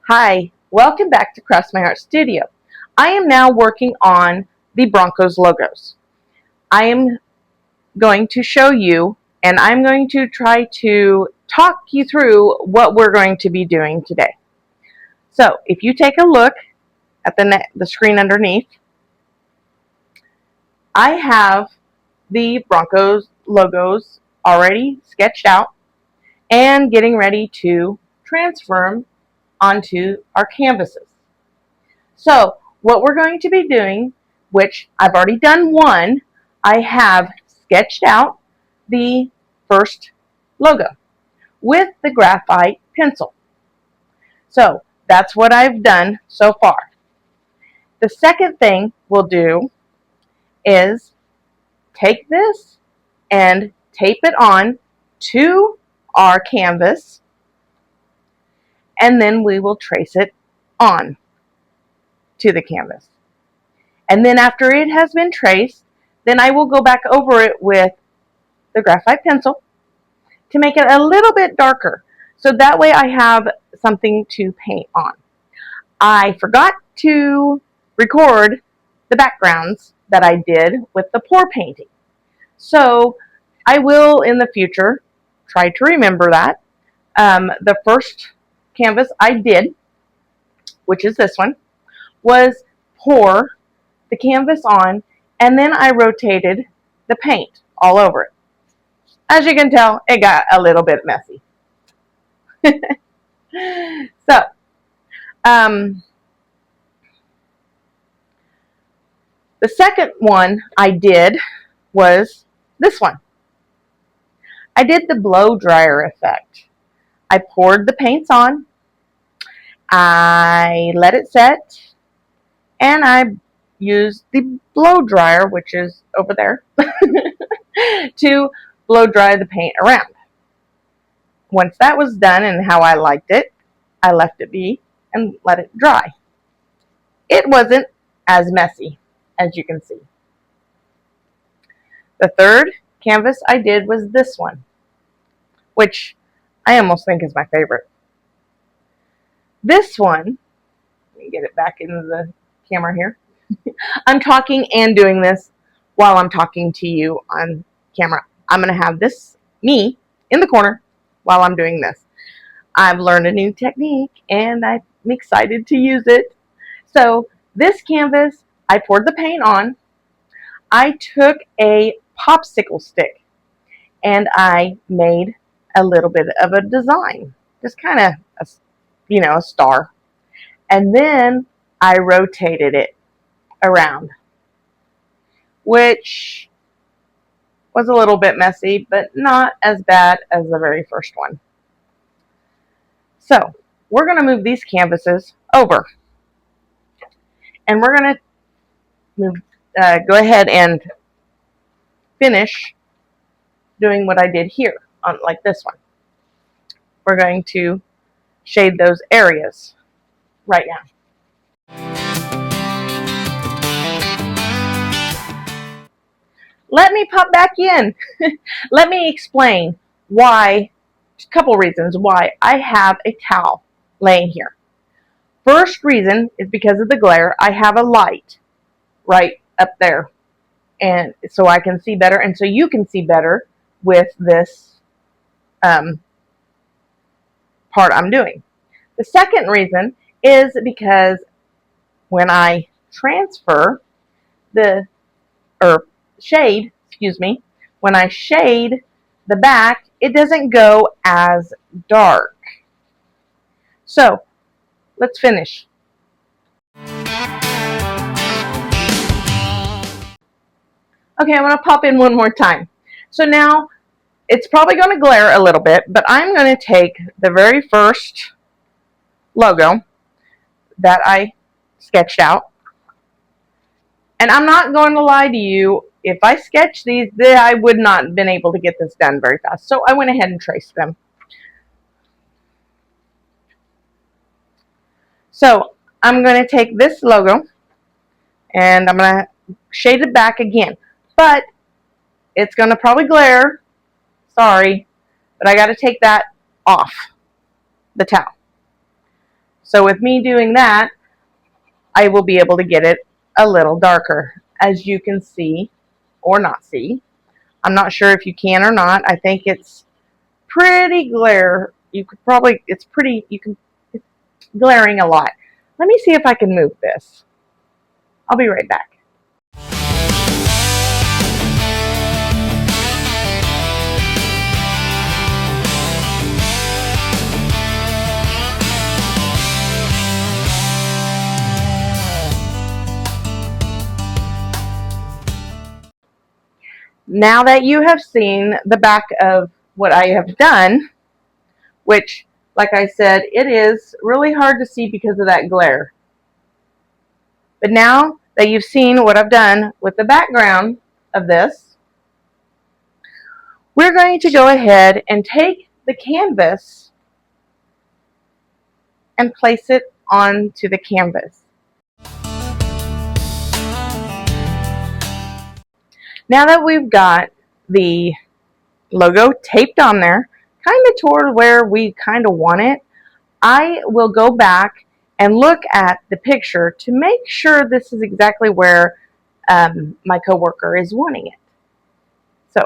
Hi, welcome back to Cross My Heart Studio. I am now working on the Broncos logos. I am going to show you, and I'm going to try to talk you through what we're going to be doing today. So, if you take a look at the screen underneath, I have the Broncos logos already sketched out and getting ready to transfer them onto our canvases. So what we're going to be doing, which I've already done one, I have sketched out the first logo with the graphite pencil. So that's what I've done so far. The second thing we'll do is take this and tape it on to our canvas, and then we will trace it on to the canvas. And then after it has been traced, then I will go back over it with the graphite pencil to make it a little bit darker. So that way I have something to paint on. I forgot to record the backgrounds that I did with the pour painting. So I will in the future try to remember that. The first canvas I did, which is this one, was pour the canvas on, and then I rotated the paint all over it. As you can tell, it got a little bit messy. So, the second one I did was this one. I did the blow dryer effect. I poured the paints on, I let it set, and I used the blow dryer, which is over there, to blow dry the paint around. Once that was done and how I liked it, I left it be and let it dry. It wasn't as messy as you can see. The third canvas I did was this one, which I almost think is my favorite. This one, let me get it back into the camera here. I'm talking and doing this while I'm talking to you on camera. I'm going to have this, me, in the corner while I'm doing this. I've learned a new technique and I'm excited to use it. So this canvas, I poured the paint on. I took a popsicle stick and I made a little bit of a design, just kind of a star. And then I rotated it around, which was a little bit messy, but not as bad as the very first one. So we're going to move these canvases over, and we're going to go ahead and finish doing what I did here, on like this one. We're going to shade those areas right now. Let me pop back in. Let me explain why, a couple reasons why I have a towel laying here. First reason is because of the glare. I have a light right up there, and so I can see better, and so you can see better with this part I'm doing. The second reason is because when I transfer shade, when I shade the back, it doesn't go as dark. So let's finish. Okay, I'm going to pop in one more time. So now it's probably going to glare a little bit, but I'm going to take the very first logo that I sketched out. And I'm not going to lie to you, if I sketched these, I would not have been able to get this done very fast. So I went ahead and traced them. So I'm going to take this logo and I'm going to shade it back again. But it's going to probably glare. Sorry. But I got to take that off the towel. So with me doing that, I will be able to get it a little darker, as you can see or not see. I'm not sure if you can or not. I think it's pretty glare. You could probably, it's pretty, it's glaring a lot. Let me see if I can move this. I'll be right back. Now that you have seen the back of what I have done, which, like I said, it is really hard to see because of that glare. But now that you've seen what I've done with the background of this, we're going to go ahead and take the canvas and place it onto the canvas. Now that we've got the logo taped on there, kind of toward where we kind of want it, I will go back and look at the picture to make sure this is exactly where my coworker is wanting it. So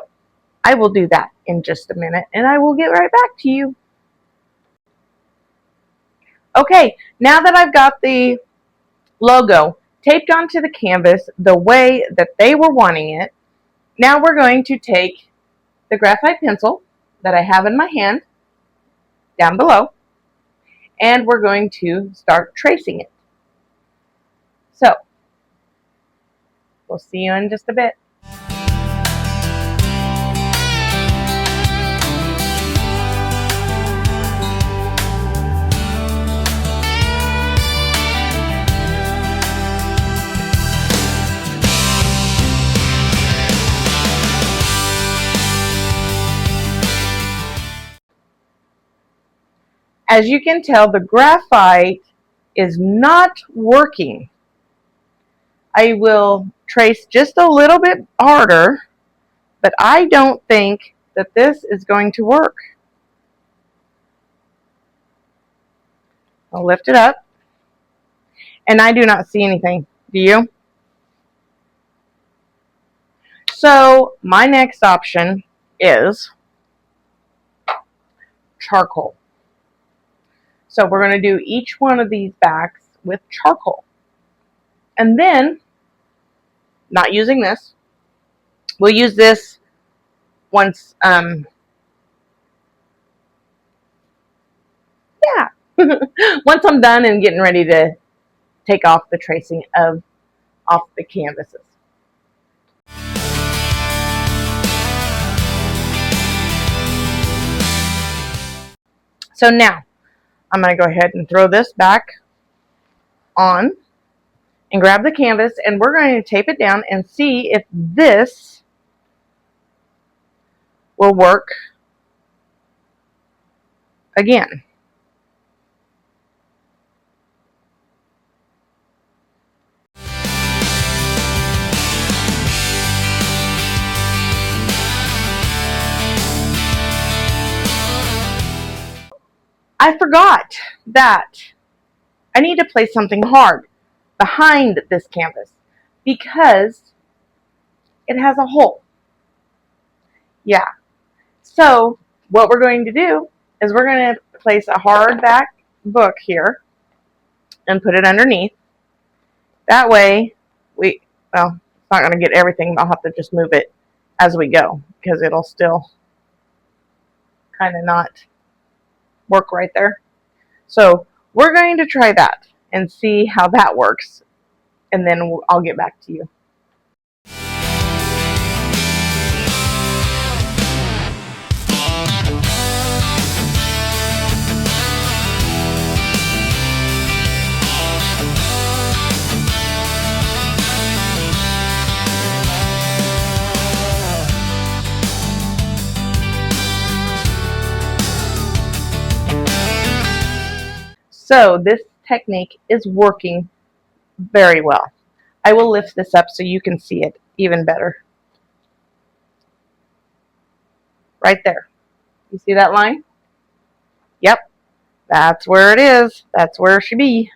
I will do that in just a minute, and I will get right back to you. Okay, now that I've got the logo taped onto the canvas the way that they were wanting it, now we're going to take the graphite pencil that I have in my hand down below, and we're going to start tracing it. So we'll see you in just a bit. As you can tell, the graphite is not working. I will trace just a little bit harder, but I don't think that this is going to work. I'll lift it up, and I do not see anything. Do you? So my next option is charcoal. So we're going to do each one of these backs with charcoal. And then, not using this, we'll use this once, once I'm done and getting ready to take off the tracing off the canvases. So now, I'm going to go ahead and throw this back on and grab the canvas, and we're going to tape it down and see if this will work again. I forgot that I need to place something hard behind this canvas because it has a hole. Yeah. So what we're going to do is we're going to place a hardback book here and put it underneath. That way, well, it's not going to get everything. I'll have to just move it as we go because it'll still kind of not work right there. So we're going to try that and see how that works, and then I'll get back to you. So this technique is working very well. I will lift this up so you can see it even better. Right there. You see that line? Yep. That's where it is. That's where it should be.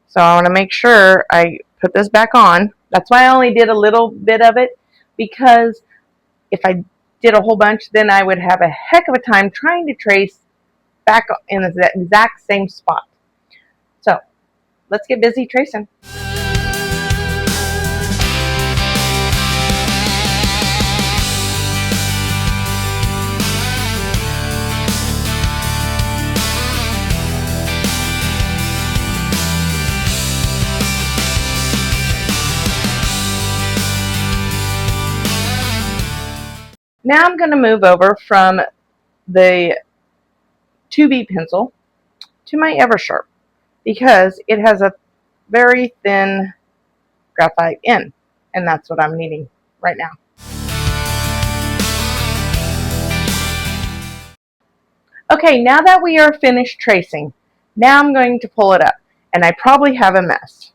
So I want to make sure I put this back on. That's why I only did a little bit of it, because if I did a whole bunch, then I would have a heck of a time trying to trace back in the exact same spot. So let's get busy tracing. Now I'm going to move over from the 2B pencil to my Eversharp, because it has a very thin graphite end, and that's what I'm needing right now. Okay, now that we are finished tracing, now I'm going to pull it up, and I probably have a mess.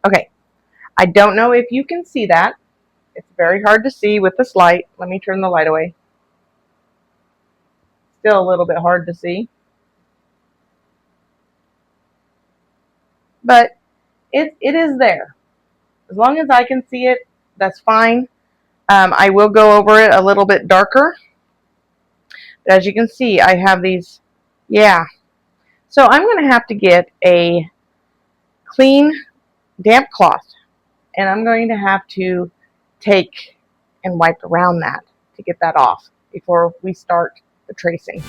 Okay, I don't know if you can see that. It's very hard to see with this light. Let me turn the light away. Still a little bit hard to see. But it is there. As long as I can see it, that's fine. I will go over it a little bit darker. But as you can see, I have these, yeah. So I'm going to have to get a clean, damp cloth, and I'm going to have to take and wipe around that to get that off before we start the tracing.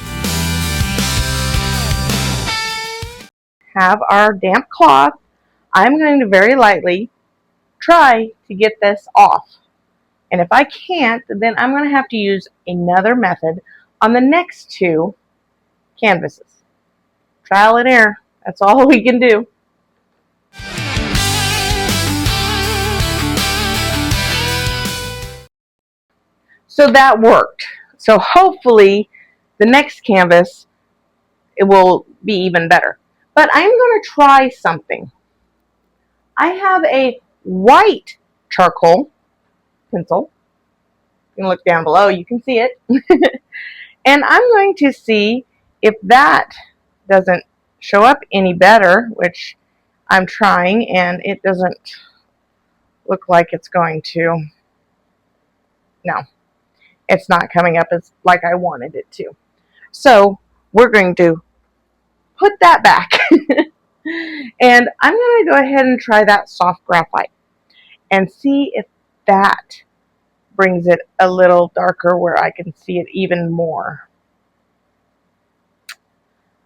Have our damp cloth. I'm going to very lightly try to get this off. And if I can't, then I'm going to have to use another method on the next two canvases. Trial and error. That's all we can do. So that worked. So hopefully the next canvas, it will be even better. But I'm going to try something. I have a white charcoal pencil. You can look down below, you can see it. And I'm going to see if that doesn't show up any better, which I'm trying, and it doesn't look like it's going to. No, it's not coming up as like I wanted it to. So we're going to put that back. And I'm going to go ahead and try that soft graphite and see if that brings it a little darker where I can see it even more.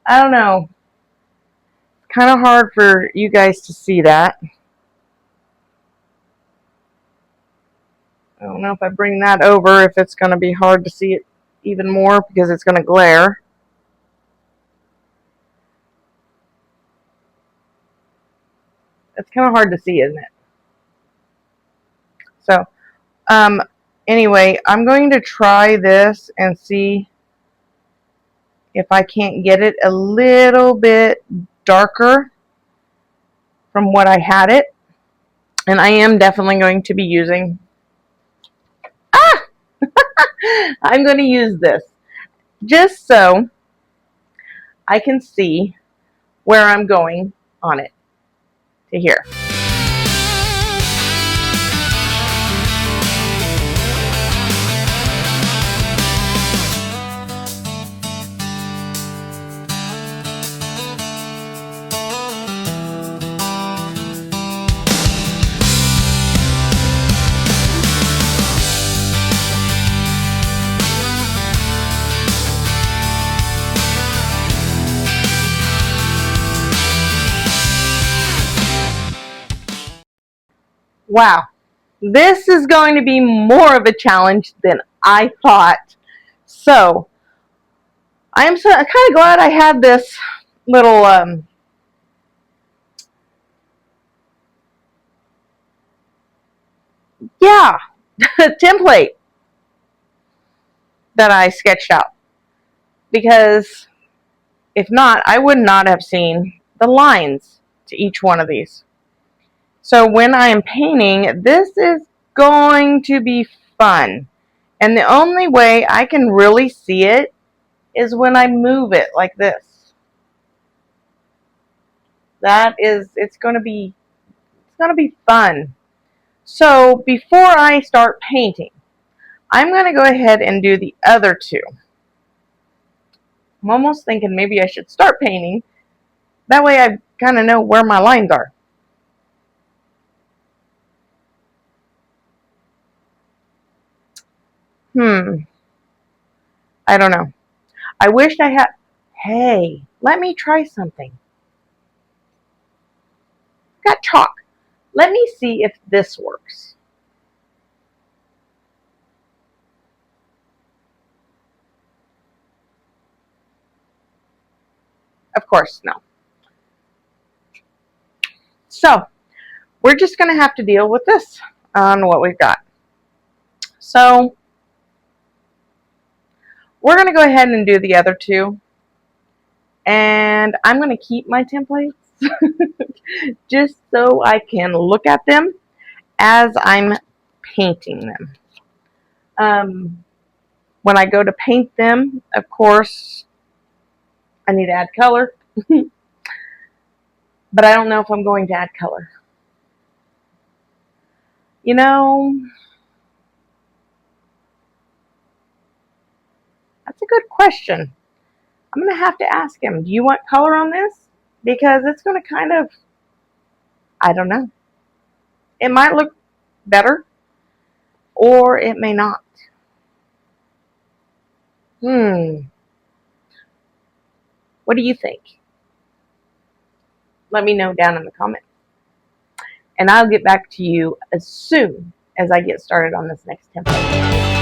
I don't know. Kind of hard for you guys to see that. I don't know if I bring that over, if it's going to be hard to see it even more because it's going to glare. It's kind of hard to see, isn't it? So, anyway, I'm going to try this and see if I can't get it a little bit darker from what I had it. And I am definitely going to be using, I'm going to use this just so I can see where I'm going on it to here. Wow, this is going to be more of a challenge than I thought. So, I'm kind of glad I had this little template that I sketched out, because if not, I would not have seen the lines to each one of these. So when I am painting, this is going to be fun. And the only way I can really see it is when I move it like this. It's going to be fun. So before I start painting, I'm going to go ahead and do the other two. I'm almost thinking maybe I should start painting. That way I kind of know where my lines are. I don't know. I wish I had... Hey, let me try something. Got chalk. Let me see if this works. Of course, no. So, we're just going to have to deal with this on what we've got. So, we're going to go ahead and do the other two. And I'm going to keep my templates just so I can look at them as I'm painting them. When I go to paint them, of course, I need to add color. But I don't know if I'm going to add color. You know, that's a good question. I'm going to have to ask him, do you want color on this? Because it's going to kind of, I don't know. It might look better, or it may not. What do you think? Let me know down in the comments. And I'll get back to you as soon as I get started on this next template.